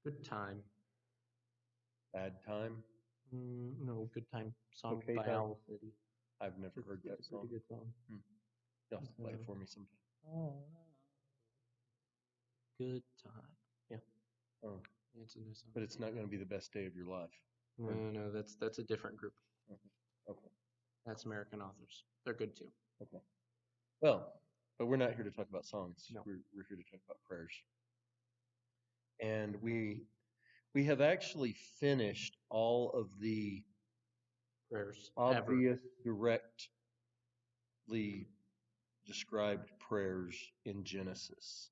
Good Time. Bad Time. No, Good Time song Okay by Time. Owl City. I've never heard that It's a song. pretty good song. You'll have to play it for me sometime. Good Time. Yeah, Oh, it's a new song. but it's not going to be the best day of your life. No, that's a different group. Okay. That's American Authors. They're good too. Okay. Well, but we're not here to talk about songs. No. We're here to talk about prayers. And we have actually finished all of the Prayers. obvious, directly described prayers in Genesis.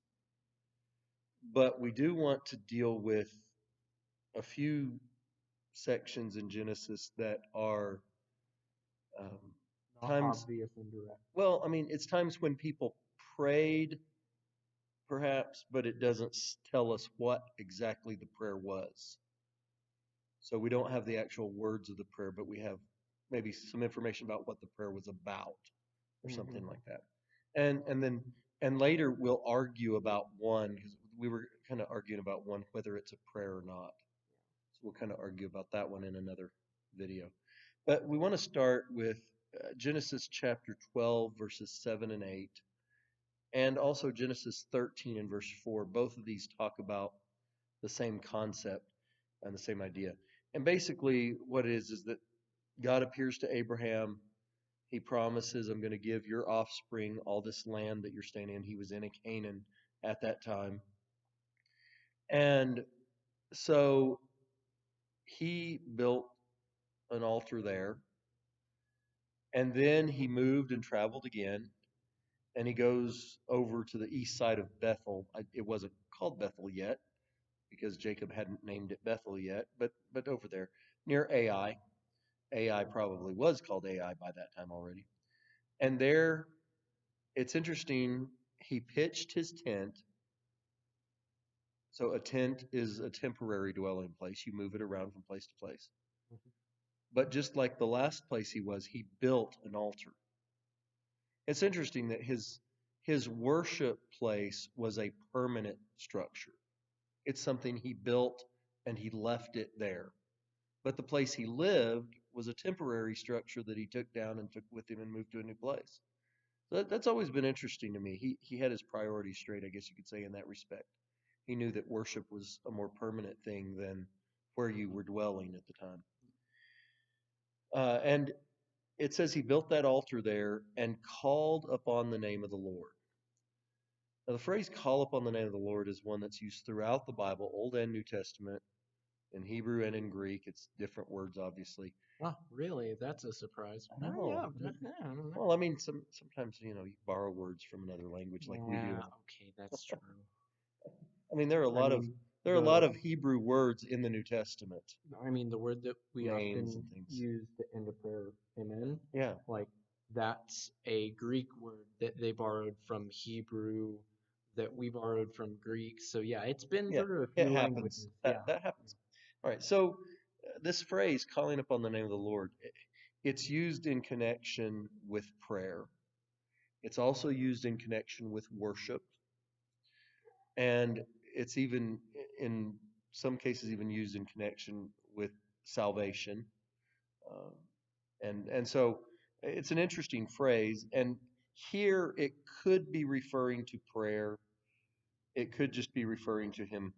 But we do want to deal with a few sections in Genesis that are times. Obvious and direct. Well, I mean, it's times when people prayed, perhaps, but it doesn't tell us what exactly the prayer was. So we don't have the actual words of the prayer, but we have maybe some information about what the prayer was about, or something like that. And later we'll argue about one, because we were kind of arguing about one, whether it's a prayer or not. So we'll kind of argue about that one in another video. But we want to start with Genesis chapter 12, verses 7 and 8, and also Genesis 13 and verse 4. Both of these talk about the same concept and the same idea. And basically, what it is that God appears to Abraham. He promises, I'm going to give your offspring all this land that you're staying in. He was in Canaan at that time. And so he built an altar there. And then he moved and traveled again. And he goes over to the east side of Bethel. It wasn't called Bethel yet because Jacob hadn't named it Bethel yet, but over there near Ai. Ai probably was called Ai by that time already. And there, it's interesting, he pitched his tent. So a tent is a temporary dwelling place. You move it around from place to place. But just like the last place he built an altar. It's interesting that his worship place was a permanent structure. It's something he built and he left it there. But the place he lived was a temporary structure that he took down and took with him and moved to a new place. So that's always been interesting to me. He had his priorities straight, I guess you could say, in that respect. He knew that worship was a more permanent thing than where you were dwelling at the time. And it says he built that altar there and called upon the name of the Lord. Now, the phrase call upon the name of the Lord is one that's used throughout the Bible, Old and New Testament, in Hebrew and in Greek. It's different words, obviously. Oh, really? That's a surprise. I know. Oh, yeah. Well, I mean, sometimes, you borrow words from another language like we do. Okay, that's true. I mean, there are a lot of Hebrew words in the New Testament. I mean, the word that we Names often and things. use to end a prayer, amen. Yeah. Like that's a Greek word that they borrowed from Hebrew, that we borrowed from Greek. So yeah, it's been through a few languages. That happens. All right. So this phrase, calling upon the name of the Lord, it's used in connection with prayer. It's also used in connection with worship. And it's even, in some cases, even used in connection with salvation. And so it's an interesting phrase. And here it could be referring to prayer. It could just be referring to him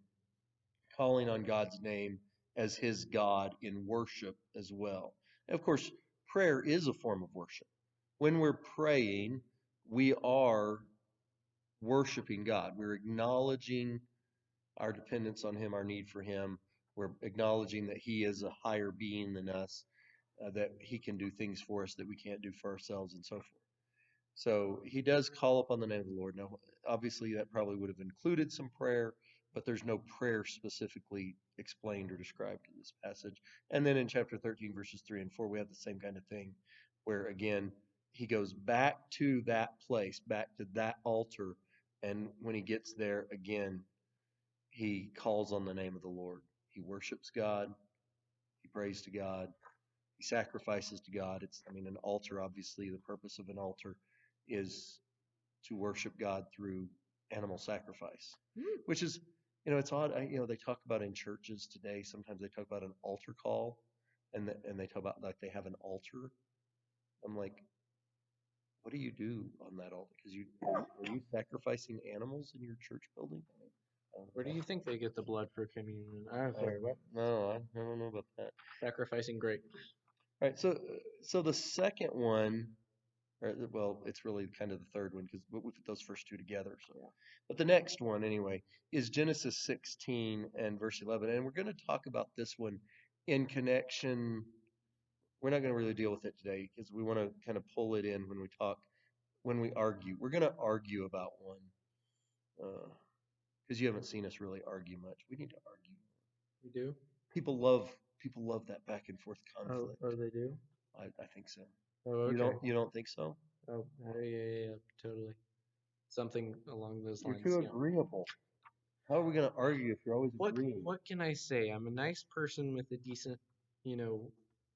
calling on God's name as his God in worship as well. And of course, prayer is a form of worship. When we're praying, we are worshiping God. We're acknowledging our dependence on him, our need for him. We're acknowledging that he is a higher being than us, that he can do things for us that we can't do for ourselves, and so forth. So he does call upon the name of the Lord. Now, obviously, that probably would have included some prayer, but there's no prayer specifically explained or described in this passage. And then in chapter 13, verses 3 and 4, we have the same kind of thing, where again, he goes back to that place, back to that altar, and when he gets there again, he calls on the name of the Lord. He worships God. He prays to God. He sacrifices to God. An altar, obviously, the purpose of an altar is to worship God through animal sacrifice, which is It's odd. They talk about in churches today. Sometimes they talk about an altar call, and they talk about like they have an altar. I'm like, what do you do on that altar? Because are you sacrificing animals in your church building? Where do you think they get the blood for communion? I'm Uh, sorry, what? no, I don't know about that. Sacrificing grape. All right, so the second one, well, it's really kind of the third one because we put those first two together. So, Yeah. but the next one anyway is Genesis 16 and verse 11, and we're going to talk about this one in connection. We're not going to really deal with it today because we want to kind of pull it in when we argue. We're going to argue about one because you haven't seen us really argue much. We need to argue. We do? People love that back and forth Oh, conflict. they do? I think so. Oh, You okay. don't think so? Oh, yeah, totally. Something along those You're lines. too Yeah. agreeable. How are we going to argue if you're always agreeing? What can I say? I'm a nice person with a decent,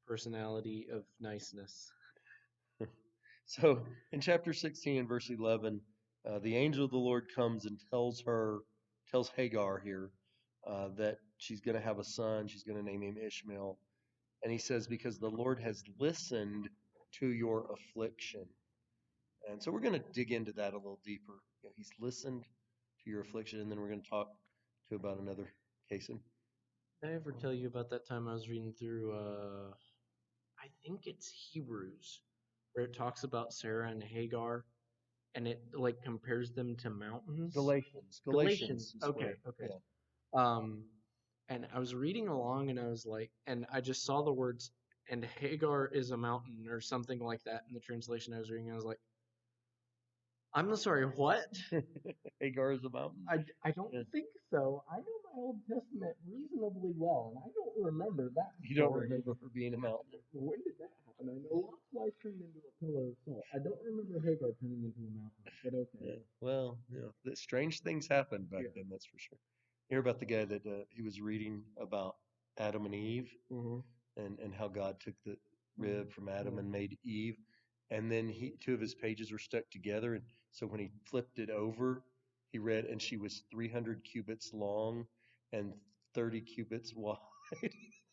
personality of niceness. So in chapter 16 and verse 11, the angel of the Lord comes and tells Hagar here that she's going to have a son. She's going to name him Ishmael. And he says, because the Lord has listened to your affliction. And so we're going to dig into that a little deeper. He's listened to your affliction, and then we're going to talk about another case. Did I ever tell you about that time I was reading through, I think it's Hebrews, where it talks about Sarah and Hagar, and it like compares them to mountains? Galatians. Okay. Yeah. And I was reading along, and I was like, and I just saw the words, and Hagar is a mountain, or something like that in the translation I was reading. I was like, I'm sorry, what? Hagar is a mountain? I don't think so. I know my Old Testament reasonably well, and I don't remember that. You don't remember her being a mountain? When did that happen? I know Lot's wife turned into a pillar of salt. I don't remember Hagar turning into a mountain, but okay. Yeah. Well, strange things happened back then, that's for sure. Hear about the guy that he was reading about Adam and Eve and how God took the rib from Adam and made Eve. And then two of his pages were stuck together. And so when he flipped it over, he read, and she was 300 cubits long and 30 cubits wide.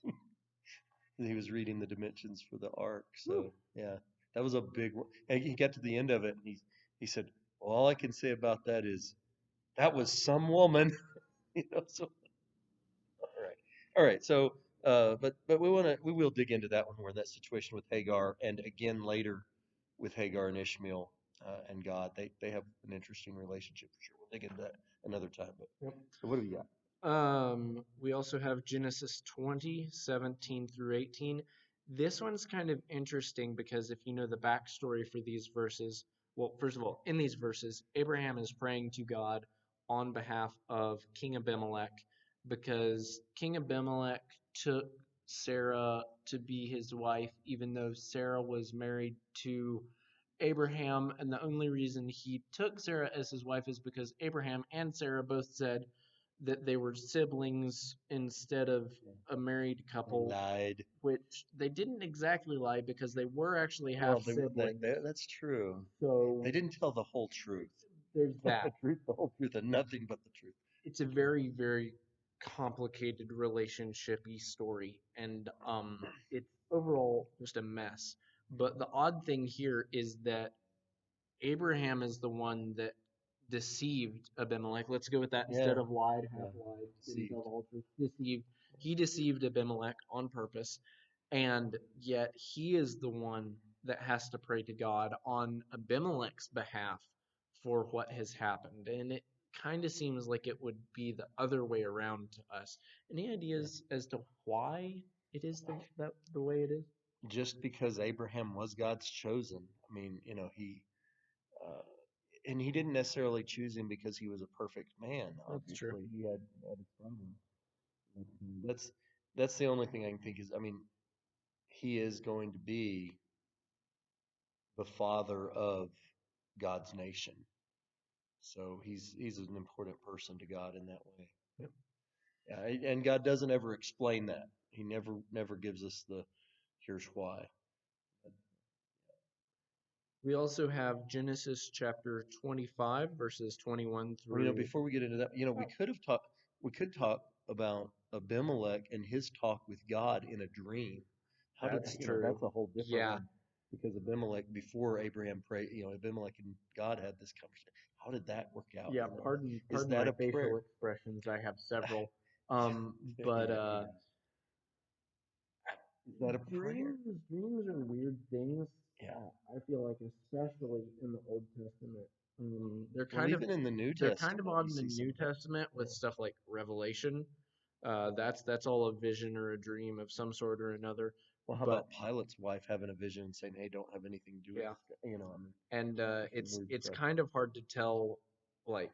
And he was reading the dimensions for the ark. So, yeah, that was a big one. And he got to the end of it, and he said, well, all I can say about that is that was some woman. So all right. So, but we will dig into that when we're in that situation with Hagar, and again later with Hagar and Ishmael and God. They have an interesting relationship for sure. We'll dig into that another time. But so what do we got? We also have Genesis 20:17 through 18. This one's kind of interesting because if you know the backstory for these verses, well, first of all, in these verses, Abraham is praying to God on behalf of King Abimelech because King Abimelech took Sarah to be his wife, even though Sarah was married to Abraham. And the only reason he took Sarah as his wife is because Abraham and Sarah both said that they were siblings instead of a married couple. They lied. Which they didn't exactly lie because they were actually half siblings. That's true. So they didn't tell the whole truth. There's that. The whole truth, and nothing but the truth. It's a very, very complicated relationship-y story, and it's overall just a mess. But the odd thing here is that Abraham is the one that deceived Abimelech. Let's go with that instead of lied, half lied, didn't tell the whole truth. Deceived. He deceived Abimelech on purpose, and yet he is the one that has to pray to God on Abimelech's behalf for what has happened. And it kind of seems like it would be the other way around to us. Any ideas as to why it is the way it is? Just because Abraham was God's chosen. I mean, and he didn't necessarily choose him because he was a perfect man. That's true. He had his problems. That's the only thing I can think is, I mean, he is going to be the father of God's nation. So he's an important person to God in that way. Yep. Yeah, and God doesn't ever explain that. He never gives us the here's why. We also have Genesis chapter 25, verses 21 through. Before we get into that, we could have talked. we could talk about Abimelech and his talk with God in a dream. How did That's that, that's true. a whole different Yeah. one because Abimelech before Abraham prayed, Abimelech and God had this conversation. How did that work out? Yeah, Is pardon that my a facial prayer? expressions. I have several. Yeah, But yeah. Is that a prayer? dreams are weird things. Yeah. I feel like especially in the Old Testament. They're Well, kind of even in the New they're kind of Testament, odd you in the see some New of that. Testament with stuff like Revelation. That's all a vision or a dream of some sort or another. Well, how But about Pilate's wife having a vision and saying, "Hey, don't have anything to do with yeah, this guy"? I mean, and that's some weird it's stuff. kind of hard to tell like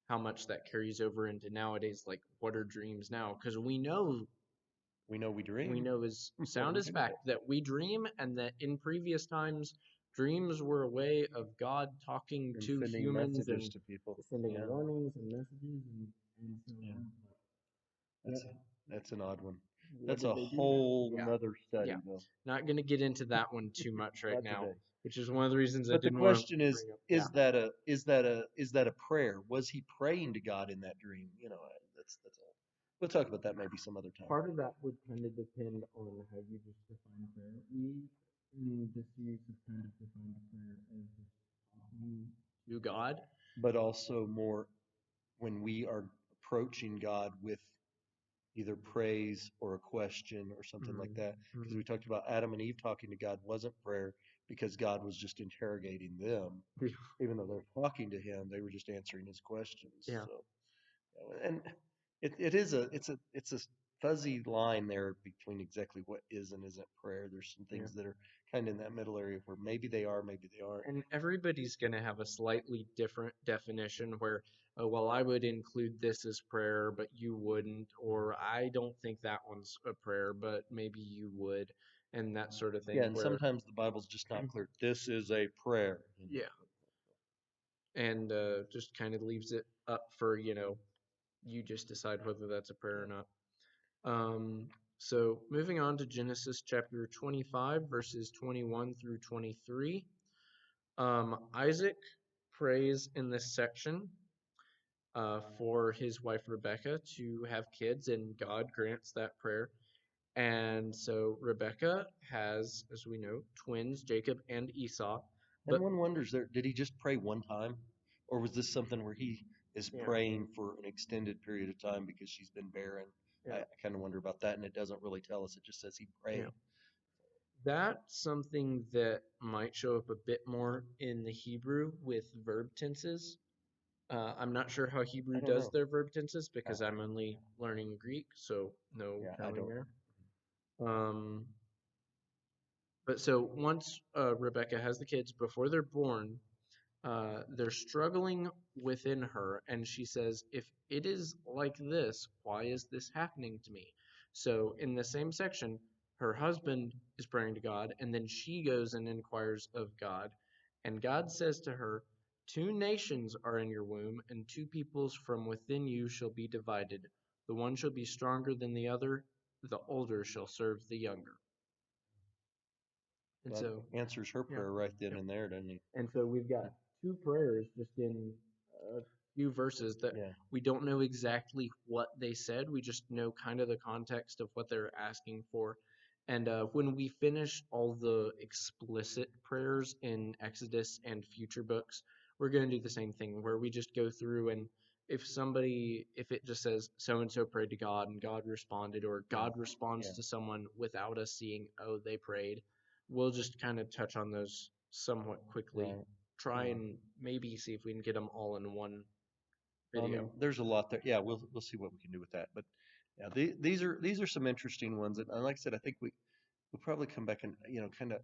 how much that carries over into nowadays. Like, what are dreams now? Because We know we we dream. know is Well, sound we as do fact know. that we dream, and that in previous times dreams were a way of God talking And to sending humans messages and to people. sending Yeah, warnings and messages and so yeah. on. That's But that's an odd one. what That's did a they do now? whole Yeah, nother yeah. study, though. Not going to get into that one too much right Not now, today. which is one of the reasons I But the didn't want to question is, bring up. Yeah. is that a prayer? Was he praying to God in that dream? That's all. We'll talk about that maybe some other time. Part of that would kind of depend on how you just define prayer. We, in this series, have kind of defined prayer as just talking to God. But also more when we are approaching God with either praise or a question or something like that. Because we talked about Adam and Eve talking to God wasn't prayer because God was just interrogating them. Even though they're talking to him, they were just answering his questions. Yeah. So, and it's a fuzzy line there between exactly what is and isn't prayer. There's some things that are kind of in that middle area where maybe they are, maybe they aren't. And everybody's going to have a slightly different definition where, oh, well, I would include this as prayer, but you wouldn't, or I don't think that one's a prayer, but maybe you would, and that sort of thing. Yeah, and where, sometimes the Bible's just not clear. This is a prayer. yeah, and just kind of leaves it up for, you just decide whether that's a prayer or not. So moving on to Genesis chapter 25, verses 21 through 23. Isaac prays in this section for his wife Rebecca to have kids, and God grants that prayer. And so Rebecca has, as we know, twins, Jacob and Esau. And one wonders, did he just pray one time? Or was this something where he is praying for an extended period of time because she's been barren? Yeah. I kind of wonder about that, and it doesn't really tell us. It just says he prayed. That's something that might show up a bit more in the Hebrew with verb tenses. I'm not sure how Hebrew does their verb tenses because I'm only learning Greek, so no telling there. But so once Rebecca has the kids, before they're born, they're struggling within her, and she says, if it is like this, why is this happening to me? So in the same section, her husband is praying to God, and then she goes and inquires of God. And God says to her, 2 nations are in your womb, and 2 peoples from within you shall be divided. The one shall be stronger than the other, the older shall serve the younger. And so answers her prayer right then and there, doesn't he? And so we've got 2 prayers just in a few verses that we don't know exactly what they said. We just know kind of the context of what they're asking for. And when we finish all the explicit prayers in Exodus and future books, we're going to do the same thing where we just go through, and if it just says so-and-so prayed to God and God responded, or God responds to someone without us seeing, oh, they prayed, we'll just kind of touch on those somewhat quickly. Try and maybe see if we can get them all in one video. I mean, there's a lot there. Yeah, we'll see what we can do with that. But yeah, these are some interesting ones, and like I said, I think we'll probably come back and kind of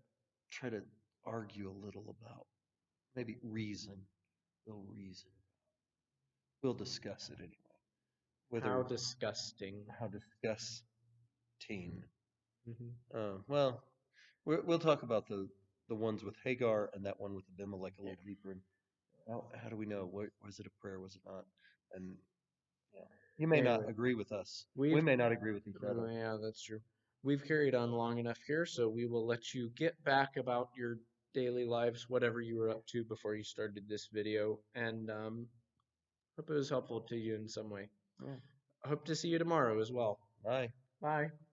try to argue a little about maybe reason. We'll discuss it anyway. How disgusting. How disgusting. Well, we'll talk about the ones with Hagar and that one with Abimelech a little deeper. And how do we know? Was it a prayer? Was it not? And you may not agree with us. We may not agree with each other. Yeah, that's true. We've carried on long enough here, so we will let you get back about your daily lives, whatever you were up to before you started this video, and hope it was helpful to you in some way. I hope to see you tomorrow as well. Bye. Bye.